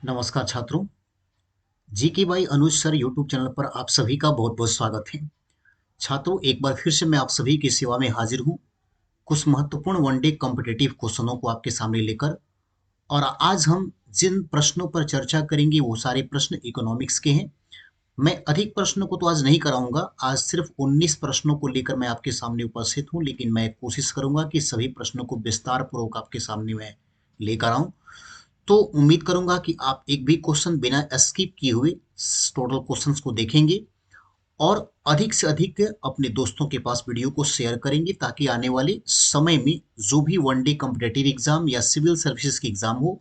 नमस्कार छात्रों। जी के भाई अनुज सर यूट्यूब चैनल पर आप सभी का बहुत बहुत स्वागत है। छात्रों, एक बार फिर से मैं आप सभी की सेवा में हाजिर हूँ कुछ महत्वपूर्ण वनडे कॉम्पिटिटिव क्वेश्चनों को आपके सामने लेकर। और आज हम जिन प्रश्नों पर चर्चा करेंगे वो सारे प्रश्न इकोनॉमिक्स के हैं। मैं अधिक प्रश्नों को तो आज नहीं कराऊंगा, आज सिर्फ 19 प्रश्नों को लेकर मैं आपके सामने उपस्थित हूँ, लेकिन मैं कोशिश करूंगा कि सभी प्रश्नों को विस्तार पूर्वक आपके सामने मैं लेकर आऊं। तो उम्मीद करूंगा कि आप एक भी क्वेश्चन बिना स्किप किए हुए टोटल क्वेश्चंस को देखेंगे और अधिक से अधिक अपने दोस्तों के पास वीडियो को शेयर करेंगे, ताकि आने वाले समय में जो भी वनडे कॉम्पिटिटिव एग्जाम या सिविल सर्विसेज की एग्जाम हो,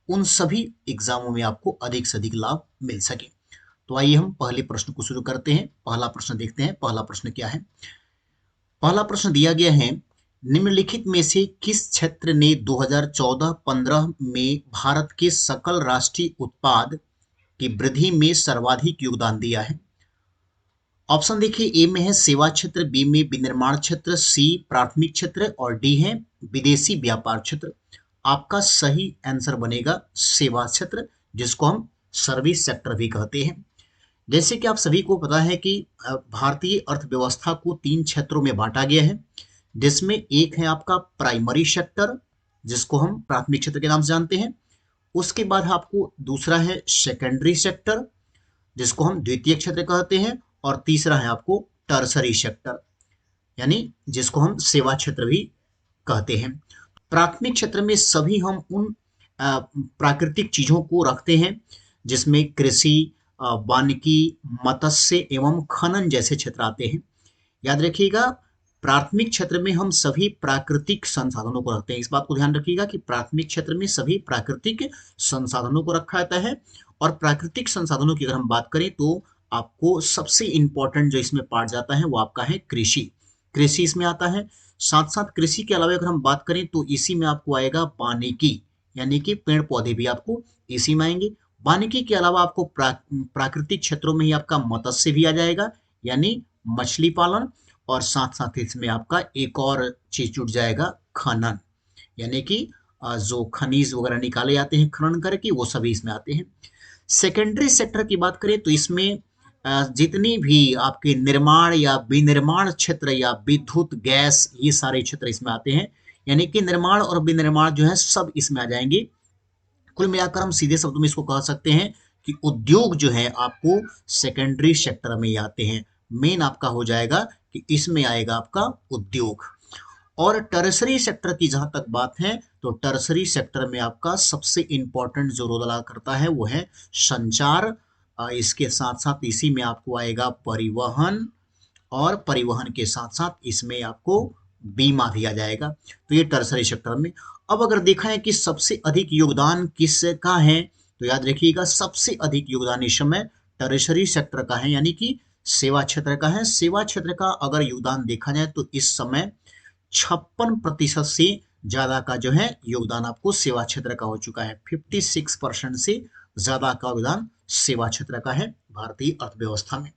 उन सभी एग्जामों में आपको अधिक से अधिक लाभ मिल सके। तो आइए हम पहले प्रश्न को शुरू करते हैं। पहला प्रश्न देखते हैं। पहला प्रश्न क्या है? पहला प्रश्न दिया गया है, निम्नलिखित में से किस क्षेत्र ने 2014-15 में भारत के सकल राष्ट्रीय उत्पाद की वृद्धि में सर्वाधिक योगदान दिया है? ऑप्शन देखिए, ए में है सेवा क्षेत्र, बी में विनिर्माण क्षेत्र, सी प्राथमिक क्षेत्र और डी है विदेशी व्यापार क्षेत्र। आपका सही आंसर बनेगा सेवा क्षेत्र, जिसको हम सर्विस सेक्टर भी कहते हैं। जैसे कि आप सभी को पता है कि भारतीय अर्थव्यवस्था को 3 क्षेत्रों में बांटा गया है, जिसमें एक है आपका प्राइमरी सेक्टर, जिसको हम प्राथमिक क्षेत्र के नाम से जानते हैं। उसके बाद आपको दूसरा है सेकेंडरी सेक्टर, जिसको हम द्वितीय क्षेत्र कहते हैं। और तीसरा है आपको टर्सरी सेक्टर, यानी जिसको हम सेवा क्षेत्र भी कहते हैं। प्राथमिक क्षेत्र में सभी हम उन प्राकृतिक चीजों को रखते हैं, जिसमें कृषि, वानिकी, मत्स्य एवं खनन जैसे क्षेत्र आते हैं। याद रखिएगा, प्राथमिक क्षेत्र में हम सभी प्राकृतिक संसाधनों को रखते हैं। इस बात को ध्यान रखिएगा कि प्राथमिक क्षेत्र में सभी प्राकृतिक संसाधनों को रखा जाता है। और प्राकृतिक संसाधनों की अगर हम बात करें तो आपको सबसे इंपॉर्टेंट जो इसमें पार्ट जाता है वो आपका है कृषि। कृषि इसमें आता है। साथ साथ कृषि के अलावा अगर हम बात करें तो इसी में आपको आएगा वानिकी, यानी कि पेड़ पौधे भी आपको इसी में आएंगे। वानिकी के अलावा आपको प्राकृतिक क्षेत्रों में ही आपका मत्स्य भी आ जाएगा, यानी मछली पालन। और साथ साथ इसमें आपका एक और चीज जुड़ जाएगा, खनन, यानी कि जो खनिज वगैरह निकाले जाते हैं खनन करके, वो सभी इसमें आते हैं। सेकेंडरी सेक्टर की बात करें तो इसमें जितनी भी आपके निर्माण या विनिर्माण क्षेत्र या विद्युत गैस, ये सारे क्षेत्र इसमें आते हैं। यानी कि निर्माण और विनिर्माण जो है सब इसमें आ जाएंगे। कुल मिलाकर हम सीधे शब्दों में इसको कह सकते हैं कि उद्योग जो है आपको सेकेंडरी सेक्टर में ही आते हैं। मेन आपका हो जाएगा कि इसमें आएगा आपका उद्योग। और टर्सरी सेक्टर की जहां तक बात है तो टर्सरी सेक्टर में आपका सबसे इंपॉर्टेंट जो रोल अदा करता है वो है संचार। इसके साथ साथ इसी में आपको आएगा परिवहन, और परिवहन के साथ साथ इसमें आपको बीमा भी आ जाएगा। तो ये टर्सरी सेक्टर में। अब अगर देखा है कि सबसे अधिक योगदान किसका है, तो याद रखिएगा सबसे अधिक योगदान इस समय टर्सरी सेक्टर का है, यानी कि सेवा क्षेत्र का है। सेवा क्षेत्र का अगर योगदान देखा जाए तो इस समय 56% से ज्यादा का जो है योगदान आपको सेवा क्षेत्र का हो चुका है। 56% से ज्यादा का योगदान सेवा क्षेत्र का है भारतीय अर्थव्यवस्था में।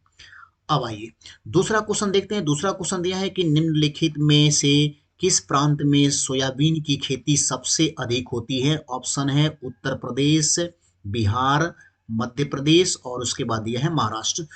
अब आइए दूसरा क्वेश्चन देखते हैं। दूसरा क्वेश्चन दिया है कि निम्नलिखित में से किस प्रांत में सोयाबीन की खेती सबसे अधिक होती है? ऑप्शन है उत्तर प्रदेश, बिहार, मध्य प्रदेश और उसके बाद दिया है महाराष्ट्र।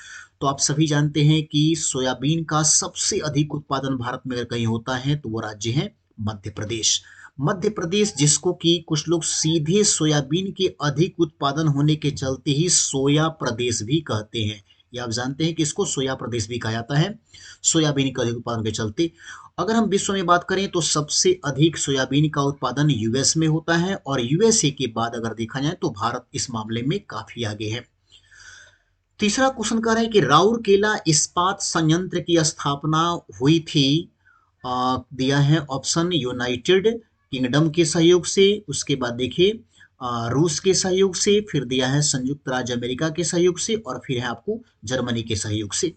तो आप सभी जानते हैं कि सोयाबीन का सबसे अधिक उत्पादन भारत में अगर कहीं होता है तो वो राज्य है मध्य प्रदेश। मध्य प्रदेश, जिसको कि कुछ लोग सीधे सोयाबीन के अधिक उत्पादन होने के चलते ही सोया प्रदेश भी कहते हैं। ये आप जानते हैं कि इसको सोया प्रदेश भी कहा जाता है, सोयाबीन के अधिक उत्पादन के चलते। अगर हम विश्व में बात करें तो सबसे अधिक सोयाबीन का उत्पादन यूएस में होता है, और यूएसए के बाद अगर देखा जाए तो भारत इस मामले में काफी आगे है। तीसरा क्वेश्चन कह रहा है कि राउरकेला इस्पात संयंत्र की स्थापना हुई थी, दिया है ऑप्शन यूनाइटेड किंगडम के सहयोग से, उसके बाद देखिए रूस के सहयोग से, फिर दिया है संयुक्त राज्य अमेरिका के सहयोग से, और फिर है आपको जर्मनी के सहयोग से।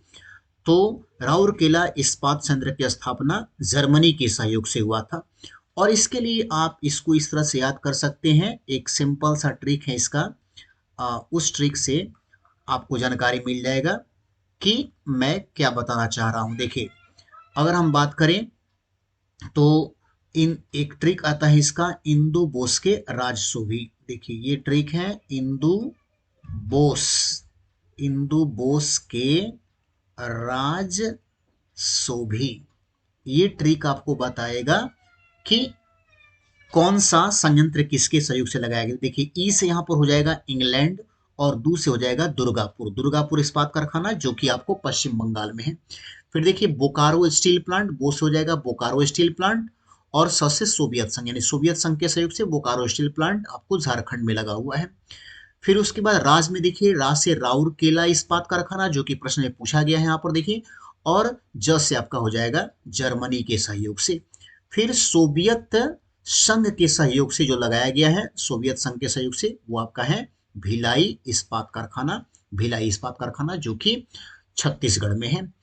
तो राउरकेला इस्पात संयंत्र की स्थापना जर्मनी के सहयोग से हुआ था। और इसके लिए आप इसको इस तरह से याद कर सकते हैं, एक सिंपल सा ट्रिक है इसका। उस ट्रिक से आपको जानकारी मिल जाएगा कि मैं क्या बताना चाह रहा हूं। देखिए, अगर हम बात करें तो इन एक ट्रिक आता है इसका, इंदु बोस के राजसो भी, देखिए ये ट्रिक है बोस इंदु बोस के राज सोभी। ये ट्रिक आपको बताएगा कि कौन सा संयंत्र किसके सहयोग से लगाया गया। देखिए ई से यहाँ पर हो जाएगा इंग्लैंड और दू से हो जाएगा दुर्गापुर। दुर्गापुर इस्पात कारखाना जो कि आपको पश्चिम बंगाल में है। फिर देखिए बोकारो स्टील प्लांट, वो से हो जाएगा बोकारो स्टील प्लांट। और स से सोवियत संघ यानी सोवियत संघ के सहयोग से बोकारो स्टील प्लांट आपको झारखंड में लगा हुआ है। फिर उसके बाद राज में देखिए राज से राउरकेला इस्पात कारखाना जो कि प्रश्न में पूछा गया है यहाँ पर देखिए। और ज से आपका हो जाएगा जर्मनी के सहयोग से। फिर सोवियत संघ के सहयोग से जो लगाया गया है, सोवियत संघ के सहयोग से, वो आपका है भिलाई इस्पात कारखाना। भिलाई इस्पात कारखाना जो कि छत्तीसगढ़ में है।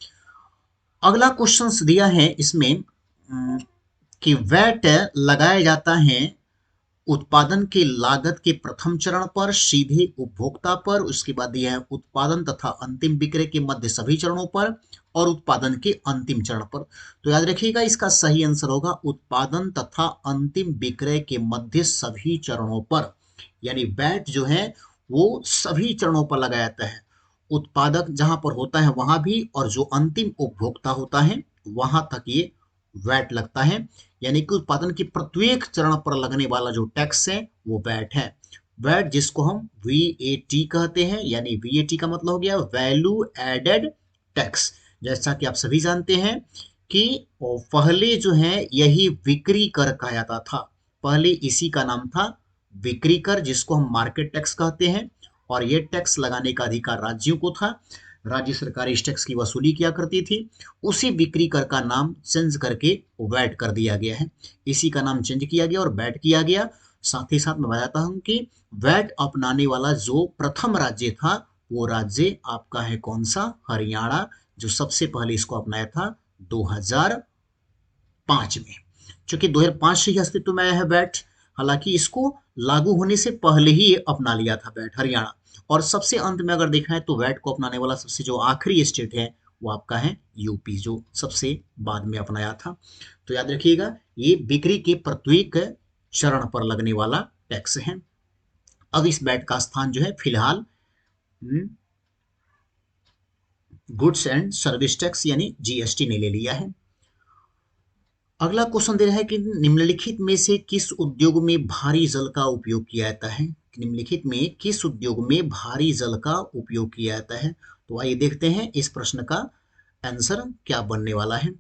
अगला क्वेश्चन दिया है इसमें कि वैट लगाया जाता है उत्पादन के लागत के प्रथम चरण पर, सीधे उपभोक्ता पर, उसके बाद यह है उत्पादन तथा अंतिम विक्रय के मध्य सभी चरणों पर, और उत्पादन के अंतिम चरण पर। तो याद रखिएगा इसका सही आंसर होगा उत्पादन तथा अंतिम विक्रय के मध्य सभी चरणों पर। यानी वैट जो है वो सभी चरणों पर लगाया जाता है। उत्पादक जहां पर होता है वहां भी, और जो अंतिम उपभोक्ता होता है वहां तक ये वैट लगता है। यानी कि उत्पादन के प्रत्येक चरण पर लगने वाला जो टैक्स है वो वैट है। वैट जिसको हम वीएटी कहते हैं, यानी वीएटी का मतलब हो गया वैल्यू एडेड टैक्स। जैसा कि आप सभी जानते हैं कि पहले जो है यही बिक्री कर कहा जाता था। पहले इसी का नाम था बिक्री कर, जिसको हम मार्केट टैक्स कहते हैं। और ये टैक्स लगाने का अधिकार राज्यों को था। राज्य सरकार इस टैक्स की वसूली किया करती थी। उसी बिक्री कर का नाम चेंज करके वैट कर दिया गया है। इसी का नाम चेंज किया गया और वैट किया गया। साथ ही साथ मैं बताता हूं कि वैट अपनाने वाला जो प्रथम राज्य था वो राज्य आपका है कौन सा, हरियाणा, जो सबसे पहले इसको अपनाया था 2005 में। चूंकि 2005 से ही अस्तित्व में आया है वैट, हालांकि इसको लागू होने से पहले ही ये अपना लिया था वैट हरियाणा। और सबसे अंत में अगर देखा है तो वैट को अपनाने वाला सबसे जो आखिरी स्टेट है वो आपका है यूपी, जो सबसे बाद में अपनाया था। तो याद रखिएगा ये बिक्री के प्रत्येक चरण पर लगने वाला टैक्स है। अब इस वैट का स्थान जो है फिलहाल गुड्स एंड सर्विस टैक्स यानी जीएसटी ने ले लिया है। अगला क्वेश्चन दे रहा है कि निम्नलिखित में से किस उद्योग में भारी जल का उपयोग किया जाता है। निम्नलिखित में किस उद्योग में भारी जल का उपयोग किया जाता है। तो आइए देखते हैं इस प्रश्न का आंसर क्या बनने वाला है।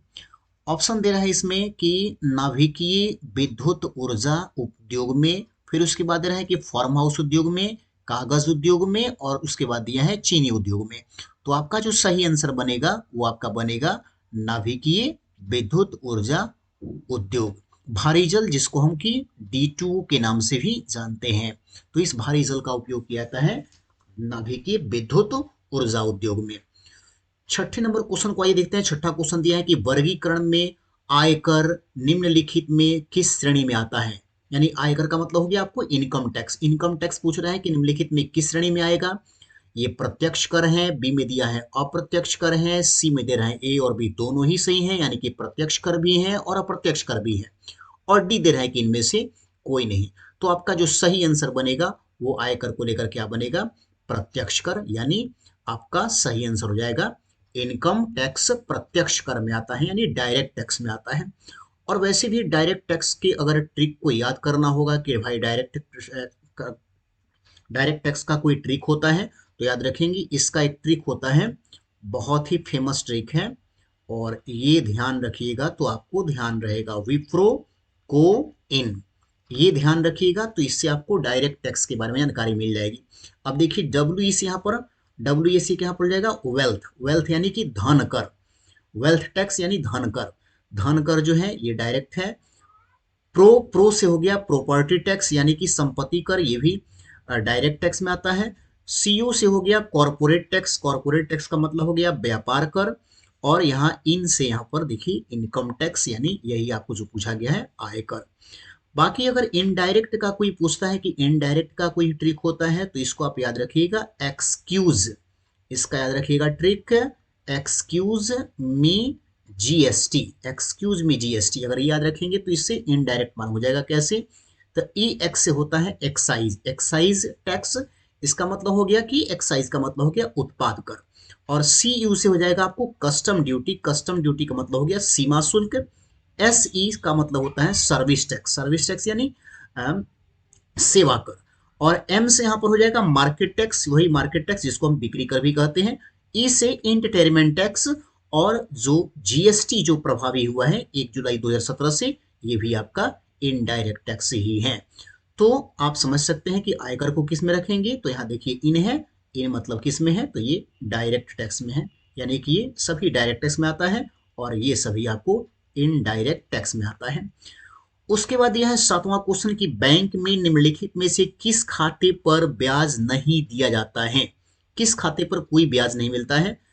ऑप्शन दे रहा है इसमें कि नाभिकीय विद्युत ऊर्जा उद्योग में, फिर उसके बाद दे रहा है कि फार्म हाउस उद्योग में, कागज उद्योग में, और उसके बाद दिया है चीनी उद्योग में। तो आपका जो सही आंसर बनेगा वो आपका बनेगा नाभिकीय विद्युत ऊर्जा उद्योग। भारी जल जिसको हम कि D2 के नाम से भी जानते हैं। तो इस भारी जल का उपयोग किया जाता है नाभिकीय विद्युत ऊर्जा उद्योग में। छठे नंबर क्वेश्चन को आइए देखते हैं। छठा क्वेश्चन दिया है कि वर्गीकरण में आयकर निम्नलिखित में किस श्रेणी में आता है। यानी आयकर का मतलब हो गया आपको इनकम टैक्स। इनकम टैक्स पूछ रहा है कि निम्नलिखित में किस श्रेणी में आएगा। ये प्रत्यक्ष कर है, बी में दिया है अप्रत्यक्ष कर है, सी में दे रहा है ए और बी दोनों ही सही है, यानी कि प्रत्यक्ष कर भी है और अप्रत्यक्ष कर भी है, और डी दे रहा है कि इनमें से कोई नहीं। तो आपका जो सही आंसर बनेगा वो आयकर को लेकर क्या बनेगा, प्रत्यक्ष कर, यानी आपका सही आंसर हो जाएगा इनकम टैक्स प्रत्यक्ष कर में आता है, यानी डायरेक्ट टैक्स में आता है। और वैसे भी डायरेक्ट टैक्स के अगर ट्रिक को याद करना होगा कि भाई डायरेक्ट टैक्स का कोई ट्रिक होता है तो याद रखेंगे इसका एक ट्रिक होता है, बहुत ही फेमस ट्रिक है, और ये ध्यान रखिएगा तो आपको ध्यान रहेगा विप्रो को इन। ये ध्यान रखिएगा तो इससे आपको डायरेक्ट टैक्स के बारे में जानकारी मिल जाएगी। अब देखिए डब्ल्यू सी यहाँ पर, डब्ल्यू सी यहाँ पर जाएगा वेल्थ, वेल्थ यानी कि धन कर, वेल्थ टैक्स यानी धन कर। धन कर जो है ये डायरेक्ट है। प्रो से हो गया प्रॉपर्टी टैक्स यानी कि संपत्ति कर, ये भी डायरेक्ट टैक्स में आता है। सीओ से हो गया कॉर्पोरेट टैक्स, कॉर्पोरेट टैक्स का मतलब हो गया व्यापार कर। और यहाँ इन से यहाँ पर देखिए इनकम टैक्स, यानी यही आपको जो पूछा गया है आयकर। बाकी अगर इनडायरेक्ट का कोई पूछता है कि इनडायरेक्ट का कोई ट्रिक होता है तो इसको आप याद रखिएगा एक्सक्यूज, इसका याद रखिएगा trick excuse me GST, excuse me GST. अगर याद रखेंगे तो इससे इनडायरेक्ट मालूम हो जाएगा कैसे। तो ई एक्स से होता है एक्साइज, एक्साइज टैक्स, इसका मतलब हो गया कि एक्साइज का मतलब हो गया उत्पाद कर। और सी यू से हो जाएगा आपको कस्टम ड्यूटी, कस्टम ड्यूटी का मतलब हो गया सीमा शुल्क। एस ई का मतलब होता है सर्विस टैक्स, सर्विस टैक्स यानी सेवा कर। और एम से यहाँ पर हो जाएगा मार्केट टैक्स, वही मार्केट टैक्स जिसको हम बिक्री कर भी कहते हैं। ई से एंटरटेनमेंट टैक्स, और जो जीएसटी जो प्रभावी हुआ है 1 जुलाई 2017 से, ये भी आपका इनडायरेक्ट टैक्स ही है। तो आप समझ सकते हैं कि आयकर को किस में रखेंगे, तो यहाँ देखिए इन है, इन मतलब किस में है, तो ये डायरेक्ट टैक्स में है, यानी कि ये सभी डायरेक्ट टैक्स में आता है और ये सभी आपको इनडायरेक्ट टैक्स में आता है। उसके बाद यह है 7वां क्वेश्चन कि बैंक में निम्नलिखित में से किस खाते पर ब्याज नहीं दिया जाता है, किस खाते पर कोई ब्याज नहीं मिलता है।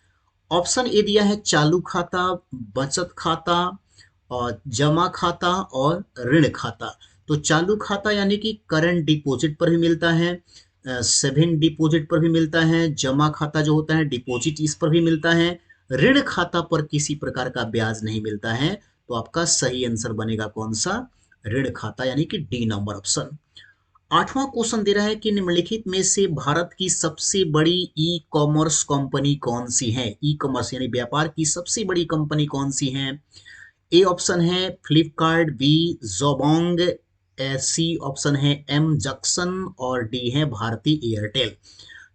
ऑप्शन ए दिया है चालू खाता, बचत खाता और जमा खाता और ऋण खाता। तो चालू खाता यानी कि करंट डिपॉजिट पर भी मिलता है, सेविंग डिपॉजिट पर भी मिलता है, जमा खाता जो होता है डिपॉजिट इस पर भी मिलता है, ऋण खाता पर किसी प्रकार का ब्याज नहीं मिलता है। तो आपका सही आंसर बनेगा कौन सा, ऋण खाता, यानी कि डी नंबर ऑप्शन। 8वां क्वेश्चन दे रहा है कि निम्नलिखित में से भारत की सबसे बड़ी ई कॉमर्स कंपनी कौन सी है, ई कॉमर्स यानी व्यापार की सबसे बड़ी कंपनी कौन सी है। ए ऑप्शन है Flipkart, B Jabong, C option है एम जंक्शन और डी है भारती एयरटेल।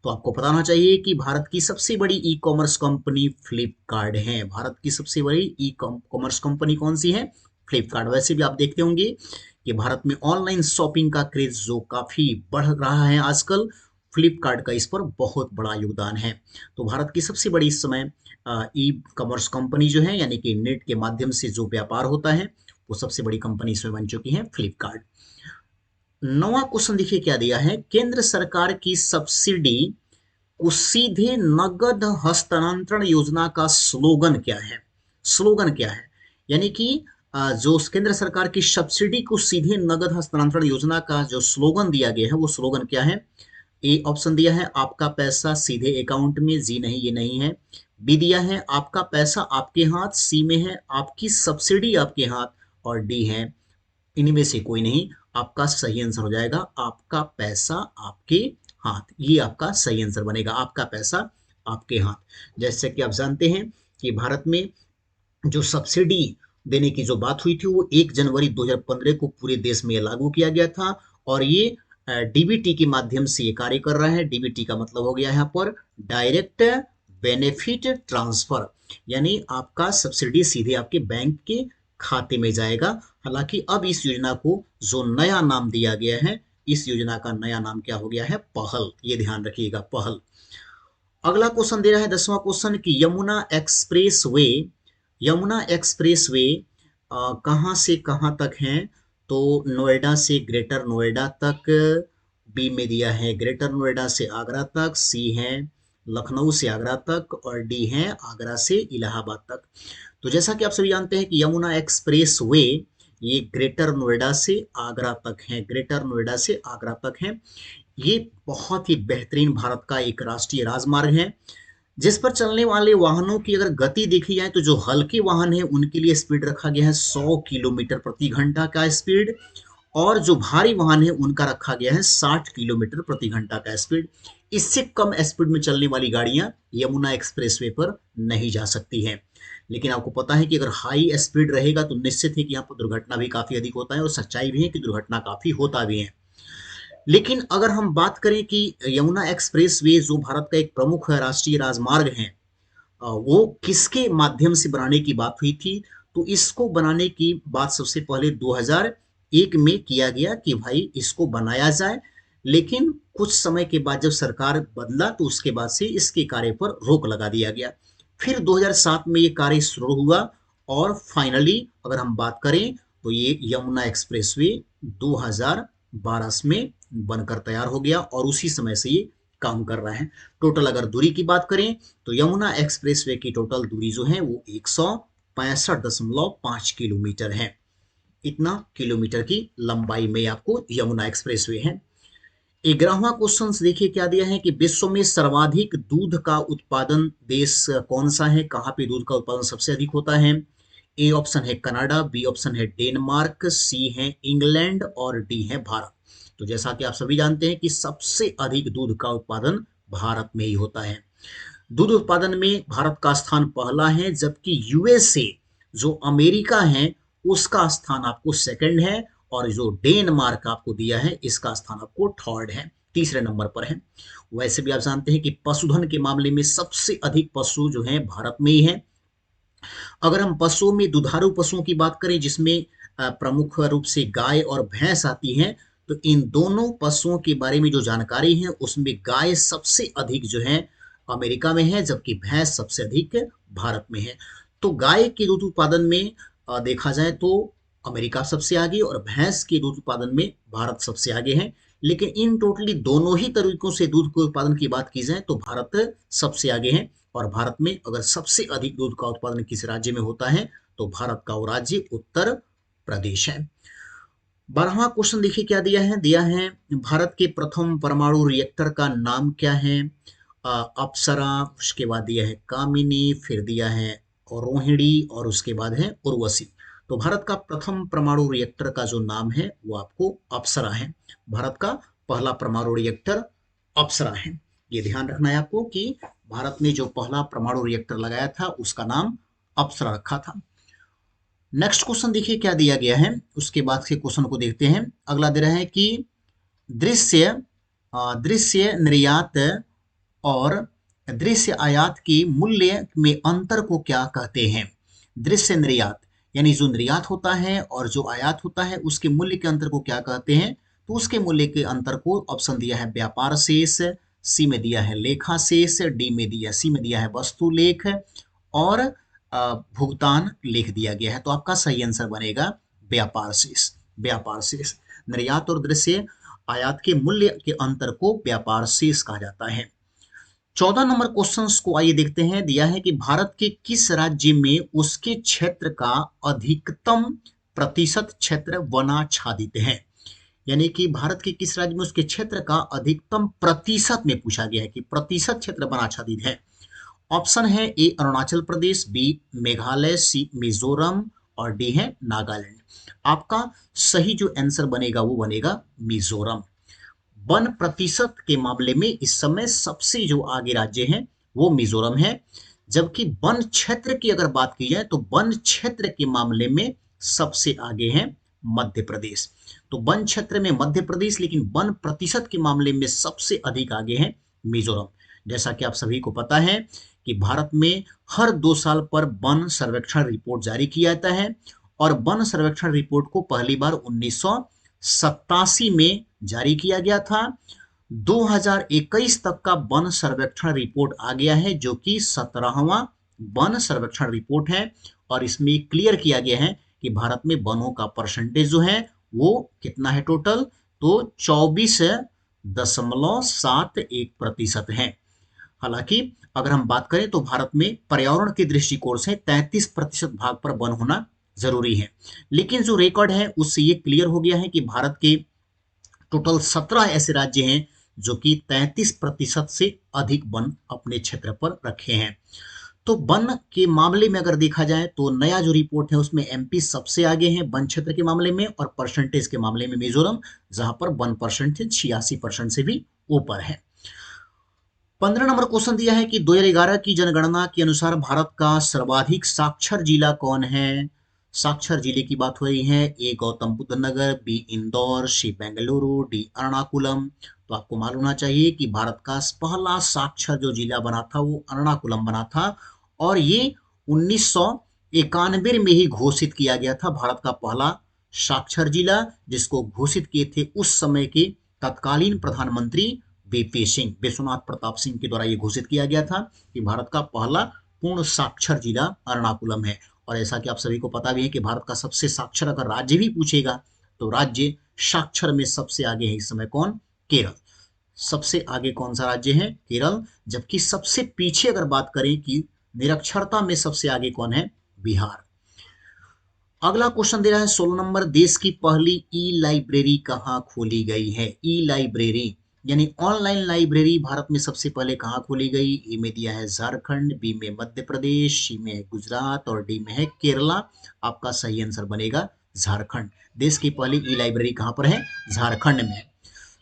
तो आपको पता होना चाहिए कि भारत की सबसे बड़ी ई कॉमर्स कंपनी फ्लिपकार्ट है। भारत की सबसे बड़ी ई कॉमर्स कंपनी कौन सी है, फ्लिपकार्ट। वैसे भी आप देखते होंगे कि भारत में ऑनलाइन शॉपिंग का क्रेज जो काफी बढ़ रहा है आजकल, फ्लिपकार्ट का इस पर बहुत बड़ा योगदान है। तो भारत की सबसे बड़ी इस समय ई कॉमर्स कंपनी जो है, यानी कि नेट के माध्यम से जो व्यापार होता है, वो सबसे बड़ी कंपनी इसमें बन चुकी है फ्लिपकार्ट। 9वां क्वेश्चन देखिए क्या दिया है, केंद्र सरकार की सब्सिडी को सीधे नगद हस्तांतरण योजना का स्लोगन क्या है, स्लोगन क्या है। यानी कि जो केंद्र सरकार की सब्सिडी को सीधे नगद हस्तांतरण योजना का जो स्लोगन दिया गया है, वो स्लोगन क्या है। ए ऑप्शन दिया है आपका पैसा सीधे अकाउंट में, जी नहीं ये नहीं है। बी दिया है आपका पैसा आपके हाथ, सी में है आपकी सब्सिडी आपके हाथ, और डी है इनमें से कोई नहीं। आपका सही आंसर हो जाएगा आपका पैसा आपके हाथ, ये आपका सही आंसर बनेगा, आपका पैसा आपके हाथ। जैसे कि आप जानते हैं कि भारत में जो सब्सिडी देने की जो बात हुई थी, वो 1 जनवरी 2015 को पूरे देश में लागू किया गया था, और ये डीबीटी के माध्यम से ये कार्य कर रहा है। डीबीटी का मतलब हो गया यहाँ पर डायरेक्ट बेनिफिट ट्रांसफर, यानी आपका सब्सिडी सीधे आपके बैंक के खाते में जाएगा। हालांकि अब इस योजना को जो नया नाम दिया गया है, इस योजना का नया नाम क्या हो गया है, पहल, ये ध्यान रखिएगा, पहल। अगला क्वेश्चन दे रहा है 10वां क्वेश्चन कि Yamuna express way, Yamuna express way कहाँ से कहाँ तक है। तो नोएडा से ग्रेटर नोएडा तक, बी में दिया है ग्रेटर नोएडा से आगरा तक, सी है लखनऊ से आगरा तक, और डी है आगरा से इलाहाबाद तक। तो जैसा कि आप सभी जानते हैं कि यमुना एक्सप्रेस वे ये ग्रेटर नोएडा से आगरा तक है, ग्रेटर नोएडा से आगरा तक है। ये बहुत ही बेहतरीन भारत का एक राष्ट्रीय राजमार्ग है, जिस पर चलने वाले वाहनों की अगर गति देखी जाए, तो जो हल्के वाहन है उनके लिए स्पीड रखा गया है 100 किलोमीटर प्रति घंटा का स्पीड, और जो भारी वाहन है उनका रखा गया है 60 किलोमीटर प्रति घंटा का स्पीड। इससे कम स्पीड में चलने वाली गाड़ियां यमुना एक्सप्रेसवे पर नहीं जा सकती हैं। लेकिन आपको पता है कि अगर हाई स्पीड रहेगा तो निश्चित है कि यहाँ पर दुर्घटना भी काफी अधिक होता है, और सच्चाई भी है कि दुर्घटना काफी होता भी है। लेकिन अगर हम बात करें कि यमुना एक्सप्रेस वे जो भारत का एक प्रमुख राष्ट्रीय राजमार्ग है, वो किसके माध्यम से बनाने की बात हुई थी। तो इसको बनाने की बात सबसे पहले 2001 में किया गया कि भाई इसको बनाया जाए, लेकिन कुछ समय के बाद जब सरकार बदला तो उसके बाद से इसके कार्य पर रोक लगा दिया गया। फिर 2007 में ये कार्य शुरू हुआ, और फाइनली अगर हम बात करें तो ये यमुना एक्सप्रेसवे 2012 में बनकर तैयार हो गया, और उसी समय से ये काम कर रहा है। टोटल अगर दूरी की बात करें तो यमुना एक्सप्रेसवे की टोटल दूरी जो है वो 165.5 किलोमीटर है। इतना किलोमीटर की लंबाई में आपको यमुना एक्सप्रेसवे है। 11वां क्वेश्चन देखिए क्या दिया है कि विश्व में सर्वाधिक दूध का उत्पादन देश कौन सा है, कहाँ पे दूध का उत्पादन सबसे अधिक होता है। ए ऑप्शन है कनाडा, बी ऑप्शन है डेनमार्क, सी है इंग्लैंड और डी है भारत। तो जैसा कि आप सभी जानते हैं कि सबसे अधिक दूध का उत्पादन भारत में ही होता है। दूध उत्पादन में भारत का स्थान पहला है, जबकि यूएसए जो अमेरिका है उसका स्थान आपको सेकंड है, और जो डेनमार्क आपको दिया है इसका स्थान आपको थर्ड है, तीसरे नंबर पर है। वैसे भी आप जानते हैं कि पशुधन के मामले में सबसे अधिक पशु जो है भारत में ही है। अगर हम पशुओं में दुधारू पशुओं की बात करें जिसमें प्रमुख रूप से गाय और भैंस आती हैं, तो इन दोनों पशुओं के बारे में जो जानकारी है उसमें गाय सबसे अधिक जो है अमेरिका में है, जबकि भैंस सबसे अधिक भारत में है। तो गाय के दूध उत्पादन में देखा जाए तो अमेरिका सबसे आगे और भैंस के दूध उत्पादन में भारत सबसे आगे है। लेकिन इन टोटली दोनों ही तरीकों से दूध के उत्पादन की बात की जाए तो भारत सबसे आगे है। और भारत में अगर सबसे अधिक दूध का उत्पादन किस राज्य में होता है तो भारत का वो राज्य उत्तर प्रदेश है। 12वां क्वेश्चन देखिए क्या दिया है भारत के प्रथम परमाणु रिएक्टर का नाम क्या है। अप्सरा, उसके बाद दिया है कामिनी, फिर दिया है रोहिणी और उसके बाद है उर्वशी। तो भारत का प्रथम परमाणु रिएक्टर का जो नाम है वो आपको अप्सरा है। भारत का पहला परमाणु रिएक्टर अप्सरा है। ये ध्यान रखना है आपको कि भारत ने जो पहला परमाणु रिएक्टर लगाया था उसका नाम अप्सरा रखा था। नेक्स्ट क्वेश्चन देखिए क्या दिया गया है, उसके बाद के क्वेश्चन को देखते हैं। अगला दे रहा है कि दृश्य दृश्य निर्यात और दृश्य आयात के मूल्य में अंतर को क्या कहते हैं। दृश्य निर्यात यानी जो निर्यात होता है और जो आयात होता है उसके मूल्य के अंतर को क्या कहते हैं। तो उसके मूल्य के अंतर को ऑप्शन दिया है व्यापार शेष, सी में दिया है लेखा शेष, सी में दिया है वस्तु लेख और भुगतान लेख दिया गया है। तो आपका सही आंसर बनेगा व्यापार शेष। व्यापार शेष, निर्यात और दृश्य आयात के मूल्य के अंतर को व्यापार शेष कहा जाता है। 14 नंबर क्वेश्चंस को आइए देखते हैं। दिया है कि भारत के किस राज्य में उसके क्षेत्र का अधिकतम प्रतिशत क्षेत्र वनाच्छादित है। यानी कि भारत के किस राज्य में उसके क्षेत्र का अधिकतम प्रतिशत में पूछा गया है कि प्रतिशत क्षेत्र वनाच्छादित है। ऑप्शन है ए अरुणाचल प्रदेश, बी मेघालय, सी मिजोरम और डी है नागालैंड। आपका सही जो आंसर बनेगा वो बनेगा मिजोरम। वन प्रतिशत के मामले में इस समय सबसे जो आगे राज्य है वो मिजोरम है। जबकि वन क्षेत्र की अगर बात की जाए तो वन क्षेत्र के मामले में सबसे आगे है मध्य प्रदेश। तो वन क्षेत्र में मध्य प्रदेश, लेकिन वन प्रतिशत के मामले में सबसे अधिक आगे है मिजोरम। जैसा कि आप सभी को पता है कि भारत में हर 2 साल पर वन सर्वेक्षण रिपोर्ट जारी किया जाता है और वन सर्वेक्षण रिपोर्ट को पहली बार 1987 में जारी किया गया था। 2021 तक का वन सर्वेक्षण रिपोर्ट आ गया है जो कि 17वां वन सर्वेक्षण रिपोर्ट है और इसमें क्लियर किया गया है कि भारत में वनों का परसेंटेज जो है वो कितना है टोटल, तो 24.71% है। हालांकि अगर हम बात करें तो भारत में पर्यावरण के दृष्टिकोण से 33% भाग पर वन होना जरूरी है। लेकिन जो रिकॉर्ड है उससे ये क्लियर हो गया है कि भारत के टोटल 17 ऐसे राज्य हैं जो कि 33% से अधिक वन अपने क्षेत्र पर रखे हैं। तो वन के मामले में अगर देखा जाए तो नया जो रिपोर्ट है उसमें एमपी सबसे आगे है वन क्षेत्र के मामले में, और परसेंटेज के मामले में मिजोरम, जहां पर 1% 86% से भी ऊपर है। 15 नंबर क्वेश्चन दिया है कि 2011 की जनगणना के अनुसार भारत का सर्वाधिक साक्षर जिला कौन है। साक्षर जिले की बात हो रही है। ए गौतम बुद्ध नगर, बी इंदौर, सी बेंगलुरु, डी एर्नाकुलम। तो आपको मालूम होना चाहिए कि भारत का पहला साक्षर जो जिला बना था वो एर्नाकुलम बना था और ये 1991 में ही घोषित किया गया था भारत का पहला साक्षर जिला, जिसको घोषित किए थे उस समय के तत्कालीन प्रधानमंत्री वीपी सिंह, विश्वनाथ प्रताप सिंह के द्वारा ये घोषित किया गया था कि भारत का पहला पूर्ण साक्षर जिला एर्नाकुलम है। और ऐसा कि आप सभी को पता भी है कि भारत का सबसे साक्षर अगर राज्य भी पूछेगा तो राज्य साक्षर में सबसे आगे है इस समय कौन, केरल। सबसे आगे कौन सा राज्य है, केरल। जबकि सबसे पीछे अगर बात करें कि निरक्षरता में सबसे आगे कौन है, बिहार। अगला क्वेश्चन दे रहा है 16 नंबर, देश की पहली ई लाइब्रेरी कहाँ खोली गई है। ई लाइब्रेरी यानी ऑनलाइन लाइब्रेरी भारत में सबसे पहले कहाँ खोली गई? ए में दिया है झारखंड, बी में मध्य प्रदेश, सी में है गुजरात और डी में है केरला। आपका सही आंसर बनेगा झारखंड। देश की पहली ई लाइब्रेरी कहाँ पर है? झारखंड में।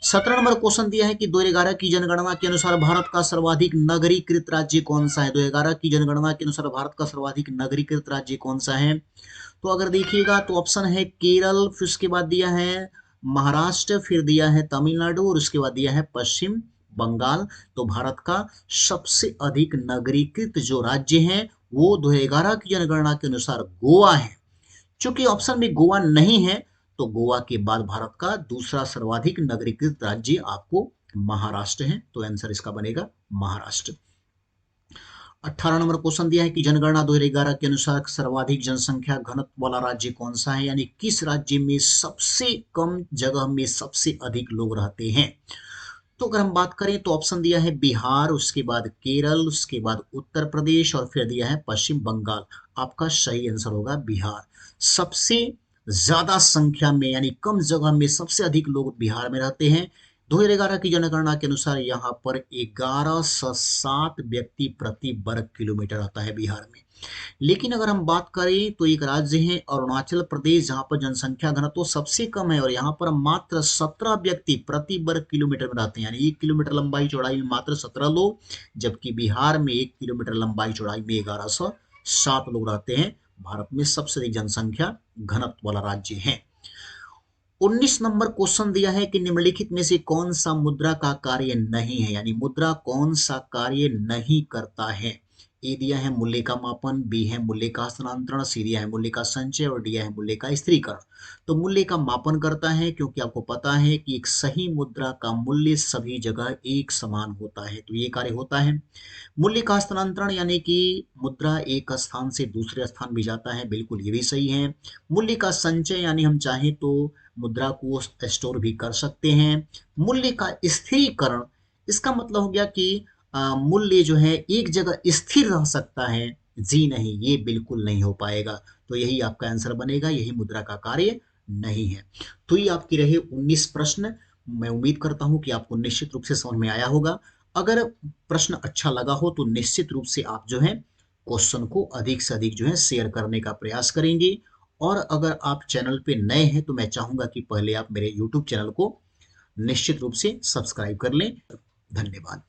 17 नंबर क्वेश्चन दिया है कि 2011 की जनगणना के अनुसार भारत का सर्वाधिक नगरीकृत राज्य कौन सा है? 2011 की जनगणना के अनुसार भारत का सर्वाधिक नगरीकृत राज्य कौन सा है? तो अगर देखिएगा तो ऑप्शन है केरल, फिर उसके बाद दिया है महाराष्ट्र, फिर दिया है तमिलनाडु और उसके बाद दिया है पश्चिम बंगाल। तो भारत का सबसे अधिक नगरीकृत जो राज्य है वो 2011 की जनगणना के अनुसार गोवा है। चूंकि ऑप्शन में गोवा नहीं है तो गोवा के बाद भारत का दूसरा सर्वाधिक नगरीकृत राज्य आपको महाराष्ट्र है। तो आंसर इसका बनेगा महाराष्ट्र। 18 नंबर क्वेश्चन दिया है कि जनगणना 2011 के अनुसार सर्वाधिक जनसंख्या घनत्व वाला राज्य कौन सा है? यानी किस राज्य में सबसे कम जगह में सबसे अधिक लोग रहते हैं? तो अगर हम बात करें तो ऑप्शन दिया है बिहार, उसके बाद केरल, उसके बाद उत्तर प्रदेश और फिर दिया है पश्चिम बंगाल। आपका सही आंसर होगा बिहार। सबसे ज्यादा संख्या में यानी कम जगह में सबसे अधिक लोग बिहार में रहते हैं। 2011 की जनगणना के अनुसार यहाँ पर 1107 व्यक्ति प्रति वर्ग किलोमीटर आता है बिहार में। लेकिन अगर हम बात करें तो एक राज्य है अरुणाचल प्रदेश जहां पर जनसंख्या घनत्व सबसे कम है और यहाँ पर मात्र 17 व्यक्ति प्रति वर्ग किलोमीटर में रहते हैं। यानी 1 किलोमीटर लंबाई चौड़ाई में मात्र 17 लोग, जबकि बिहार में 1 किलोमीटर लंबाई चौड़ाई में 1107 लोग रहते हैं। भारत में सबसे अधिक जनसंख्या घनत्व वाला राज्य है। 19 नंबर क्वेश्चन दिया है कि निम्नलिखित में से कौन सा मुद्रा का कार्य नहीं है? यानी मुद्रा कौन सा कार्य नहीं करता है? ए दिया है मूल्य का मापन, बी है मूल्य का हस्तांतरण, सी दिया है मूल्य का संचय और डी है मूल्य का स्थिरीकरण। तो मूल्य का मापन करता है क्योंकि आपको पता है कि एक सही मुद्रा का मूल्य सभी जगह एक समान होता है, तो ये कार्य होता है। मूल्य का हस्तांतरण यानी कि मुद्रा एक स्थान से दूसरे स्थान भी जाता है, बिल्कुल ये भी सही है। मूल्य का संचय यानी हम चाहें तो मुद्रा को स्टोर भी कर सकते हैं। मूल्य का स्थिरीकरण इसका मतलब हो गया कि मूल्य जो है एक जगह स्थिर रह सकता है। जी नहीं, ये बिल्कुल नहीं हो पाएगा। तो यही आपका आंसर बनेगा, यही मुद्रा का कार्य नहीं है। तो ये आपके रहे 19 प्रश्न। मैं उम्मीद करता हूं कि आपको निश्चित रूप से समझ में आया होगा। अगर प्रश्न अच्छा लगा हो तो निश्चित रूप से आप जो है क्वेश्चन को अधिक से अधिक जो है शेयर करने का प्रयास करेंगे। और अगर आप चैनल पे नए हैं तो मैं चाहूंगा कि पहले आप मेरे YouTube चैनल को निश्चित रूप से सब्सक्राइब कर लें। धन्यवाद।